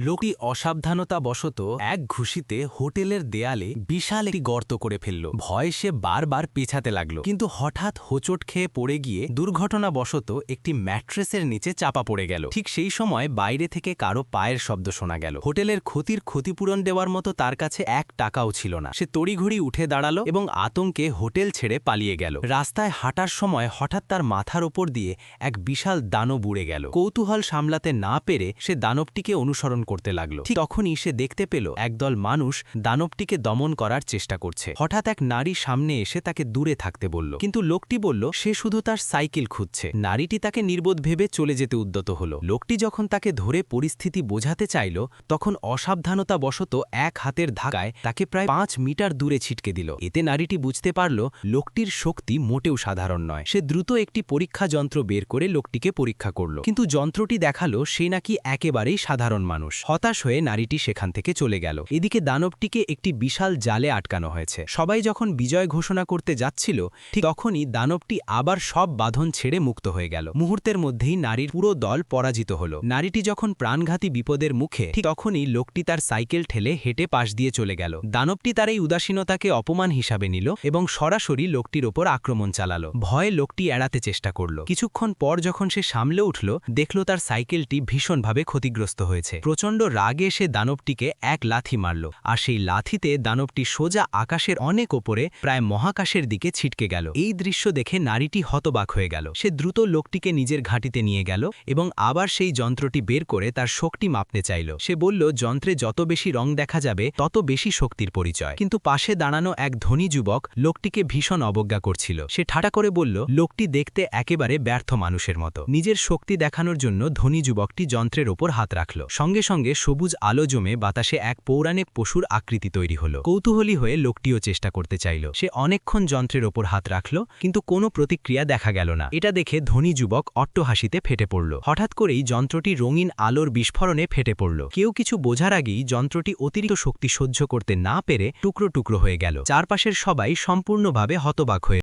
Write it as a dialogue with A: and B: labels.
A: লোকটি অসাবধানতাবশত এক ঘুষিতে হোটেলের দেয়ালে বিশাল একটি গর্ত করে ফেলল। ভয়ে সে বারবার পেছাতে লাগল, কিন্তু হঠাৎ হোঁচট খেয়ে পড়ে গিয়ে দুর্ঘটনাবশত একটি ম্যাট্রেসের নিচে চাপা পড়ে গেল। ঠিক সেই সময় বাইরে থেকে কারো পায়ের শব্দ শোনা গেল। হোটেলের ক্ষতির ক্ষতিপূরণ দেওয়ার মতো তার কাছে 1 টাকাও ছিল না। সে তড়িঘড়ি উঠে দাঁড়ালো এবং আতঙ্কে হোটেল ছেড়ে পালিয়ে গেল। রাস্তায় হাঁটার সময় হঠাৎ তার মাথার ওপর দিয়ে এক বিশাল দানব উড়ে গেল। কৌতূহল সামলাতে না পেরে সে দানবটিকে অনুসরণ করতে লাগল। ঠিক তখনই সে দেখতে পেল একদল মানুষ দানবটিকে দমন করার চেষ্টা করছে। হঠাৎ এক নারী সামনে এসে তাকে দূরে থাকতে বলল, কিন্তু লোকটি বলল সে শুধু তার সাইকেল খুঁজছে। নারীটি তাকে নির্বোধ ভেবে চলে যেতে উদ্যত হল। লোকটি যখন তাকে ধরে পরিস্থিতি বোঝাতে চাইল, তখন অসাবধানতাবশত এক হাতের ধাক্কায় তাকে প্রায় 5 মিটার দূরে ছিটকে দিল। এতে নারীটি বুঝতে পারল লোকটির শক্তি মোটেও সাধারণ নয়। সে দ্রুত একটি পরীক্ষা যন্ত্র বের করে লোকটিকে পরীক্ষা করল, কিন্তু যন্ত্রটি দেখালো সে নাকি একেবারেই সাধারণ মানুষ। হতাশ হয়ে নারীটি সেখান থেকে চলে গেল। এদিকে দানবটিকে একটি বিশাল জালে আটকানো হয়েছে। সবাই যখন বিজয় ঘোষণা করতে যাচ্ছিল, ঠিক তখনই দানবটি আবার সব বাঁধন ছেড়ে মুক্ত হয়ে গেল। মুহূর্তের মধ্যেই নারীর পুরো দল পরাজিত হল। নারীটি যখন প্রাণঘাতী বিপদের মুখে, ঠিক তখনই লোকটি তার সাইকেল ঠেলে হেঁটে পাশ দিয়ে চলে গেল। দানবটি তার এই উদাসীনতাকে অপমান হিসাবে নিল এবং সরাসরি লোকটির ওপর আক্রমণ চালালো। ভয়ে লোকটি এড়াতে চেষ্টা করল। কিছুক্ষণ পর যখন সে সামলে উঠল, দেখল তার সাইকেলটি ভীষণভাবে ক্ষতিগ্রস্ত হয়েছে। প্রচণ্ড রাগে সে দানবটিকে এক লাথি মারল, আর সেই লাথিতে দানবটি সোজা আকাশের অনেক ওপরে প্রায় মহাকাশের দিকে ছিটকে গেল। এই দৃশ্য দেখে নারীটি হতবাক হয়ে গেল। সে দ্রুত লোকটিকে নিজের ঘাঁটিতে নিয়ে গেল এবং আবার সেই যন্ত্রটি বের করে তার শক্তি মাপতে চাইল। সে বলল যন্ত্রে যত বেশি রং দেখা যাবে তত বেশি শক্তির পরিচয়। কিন্তু পাশে দাঁড়ানো এক ধনী যুবক লোকটিকে ভীষণ অবজ্ঞা করছিল। সে ঠাট্টা করে বলল লোকটি দেখতে একেবারে ব্যর্থ মানুষের মতো। নিজের শক্তি দেখানোর জন্য ধনী যুবকটি যন্ত্রের ওপর হাত রাখল। সঙ্গে সঙ্গে সবুজ আলো জমে বাতাসে এক পৌরাণিক পশুর আকৃতি তৈরি হল। কৌতূহলী হয়ে লোকটিও চেষ্টা করতে চাইল। সে অনেকক্ষণ যন্ত্রের ওপর হাত রাখল, কিন্তু কোনো প্রতিক্রিয়া দেখা গেল না। এটা দেখে ধনী যুবক অট্টহাসিতে ফেটে পড়ল। হঠাৎ করেই যন্ত্রটি রঙিন আলোর বিস্ফোরণে ফেটে পড়ল। কেউ কিছু বোঝার আগেই যন্ত্রটি অতিরিক্ত শক্তি সহ্য করতে না পেরে টুকরো টুকরো হয়ে গেল। চারপাশের সবাই সম্পূর্ণভাবে হতবাক হয়ে